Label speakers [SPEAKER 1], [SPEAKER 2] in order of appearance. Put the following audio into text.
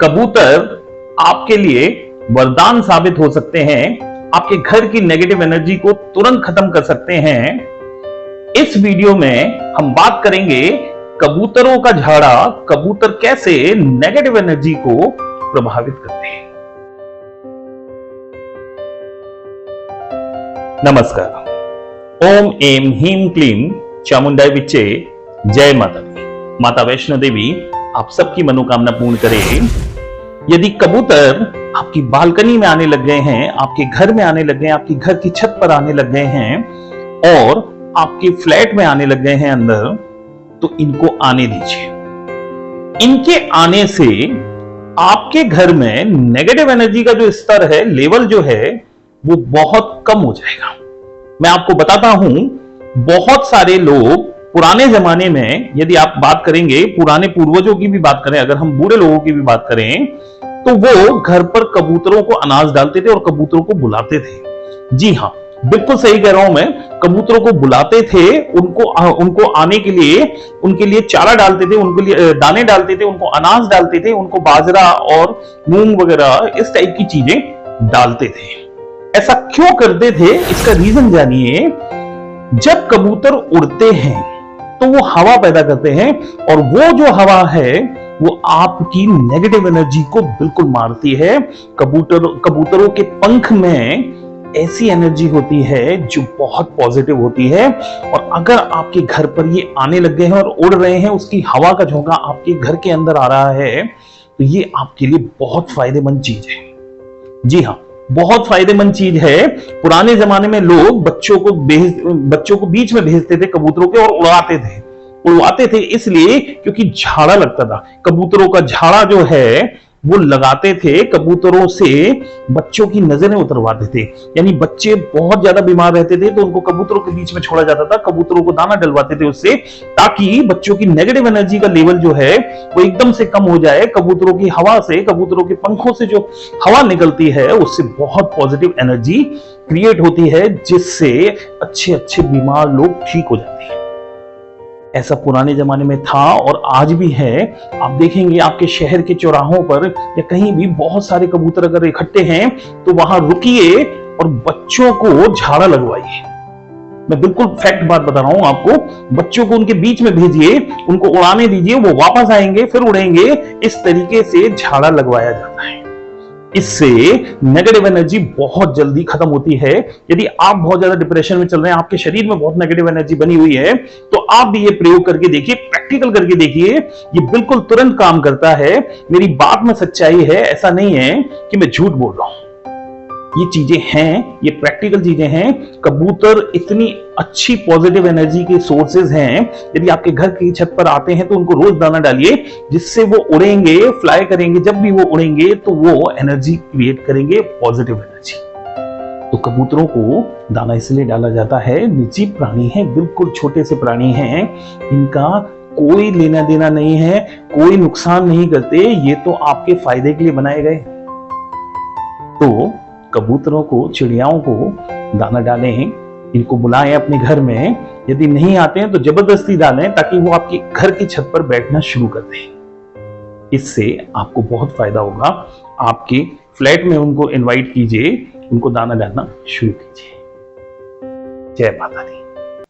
[SPEAKER 1] कबूतर आपके लिए वरदान साबित हो सकते हैं, आपके घर की नेगेटिव एनर्जी को तुरंत खत्म कर सकते हैं। इस वीडियो में हम बात करेंगे कबूतरों का झाड़ा, कबूतर कैसे नेगेटिव एनर्जी को प्रभावित करते हैं। नमस्कार। ओम एम ह्रीं क्लीं चामुंडाय विच्चे। जय माता दी। माता वैष्णो देवी आप सबकी मनोकामना पूर्ण करे। यदि कबूतर आपकी बालकनी में आने लग गए हैं, आपके घर में आने लग गए हैं, आपकी घर की छत पर आने लग गए हैं और आपके फ्लैट में आने लग गए हैं अंदर, तो इनको आने दीजिए। इनके आने से आपके घर में नेगेटिव एनर्जी का जो स्तर है, लेवल जो है, वो बहुत कम हो जाएगा। मैं आपको बताता हूं, बहुत सारे लोग पुराने जमाने में, यदि आप बात करेंगे, पुराने पूर्वजों की भी बात करें, अगर हम बूढ़े लोगों की भी बात करें, तो वो घर पर कबूतरों को अनाज डालते थे और कबूतरों को बुलाते थे। जी हां, बिल्कुल सही कह रहा हूं मैं। कबूतरों को बुलाते थे, उनको आने के लिए उनके लिए चारा डालते थे, उनके लिए दाने डालते थे, उनको अनाज डालते थे, उनको बाजरा और मूंग वगैरह इस टाइप की चीजें डालते थे। ऐसा क्यों करते थे, इसका रीजन जानिए। जब कबूतर उड़ते हैं तो वो हवा पैदा करते हैं और वो जो हवा है वो आपकी नेगेटिव एनर्जी को बिल्कुल मारती है। कबूतरों के पंख में ऐसी एनर्जी होती है जो बहुत पॉजिटिव होती है, और अगर आपके घर पर ये आने लग गए हैं और उड़ रहे हैं, उसकी हवा का झोंका आपके घर के अंदर आ रहा है, तो ये आपके लिए बहुत फायदेमंद चीज है। जी हाँ, बहुत फायदेमंद चीज है। पुराने जमाने में लोग बच्चों को बीच में भेजते थे कबूतरों के, और उड़वाते थे इसलिए क्योंकि झाड़ा लगता था। कबूतरों का झाड़ा जो है वो लगाते थे, कबूतरों से बच्चों की नजरें उतरवाते थे। यानी बच्चे बहुत ज्यादा बीमार रहते थे तो उनको कबूतरों के बीच में छोड़ा जाता था, कबूतरों को दाना डलवाते थे उससे, ताकि बच्चों की नेगेटिव एनर्जी का लेवल जो है वो एकदम से कम हो जाए। कबूतरों की हवा से, कबूतरों के पंखों से जो हवा निकलती है उससे बहुत पॉजिटिव एनर्जी क्रिएट होती है, जिससे अच्छे बीमार लोग ठीक हो जाते हैं। ऐसा पुराने जमाने में था और आज भी है। आप देखेंगे आपके शहर के चौराहों पर या कहीं भी बहुत सारे कबूतर अगर इकट्ठे हैं तो वहां रुकिए और बच्चों को झाड़ा लगवाइए। मैं बिल्कुल फैक्ट बात बता रहा हूं आपको। बच्चों को उनके बीच में भेजिए, उनको उड़ाने दीजिए, वो वापस आएंगे, फिर उड़ेंगे। इस तरीके से झाड़ा लगवाया जाता है। इससे नेगेटिव एनर्जी बहुत जल्दी खत्म होती है। यदि आप बहुत ज्यादा डिप्रेशन में चल रहे हैं, आपके शरीर में बहुत नेगेटिव एनर्जी बनी हुई है, तो आप भी ये प्रयोग करके देखिए, प्रैक्टिकल करके देखिए, ये बिल्कुल तुरंत काम करता है। मेरी बात में सच्चाई है, ऐसा नहीं है कि मैं झूठ बोल रहा हूं। ये चीजें हैं, ये प्रैक्टिकल चीजें हैं। कबूतर इतनी अच्छी पॉजिटिव एनर्जी के सोर्सेज हैं। यदि आपके घर की छत पर आते हैं तो उनको रोज दाना डालिए, जिससे वो उड़ेंगे, फ्लाई करेंगे। जब भी वो उड़ेंगे तो वो एनर्जी क्रिएट करेंगे, पॉजिटिव एनर्जी। तो कबूतरों को दाना इसलिए डाला जाता है, निर्जीव प्राणी है, बिल्कुल छोटे से प्राणी हैं, इनका कोई लेना देना नहीं है, कोई नुकसान नहीं करते, ये तो आपके फायदे के लिए बनाए गए। तो कबूतरों को, चिड़ियाओं को दाना डालें, इनको बुलाएं अपने घर में। यदि नहीं आते हैं तो जबरदस्ती डालें, ताकि वो आपके घर की छत पर बैठना शुरू कर दें। इससे आपको बहुत फायदा होगा। आपके फ्लैट में उनको इनवाइट कीजिए, उनको दाना डालना शुरू कीजिए। जय माता दी।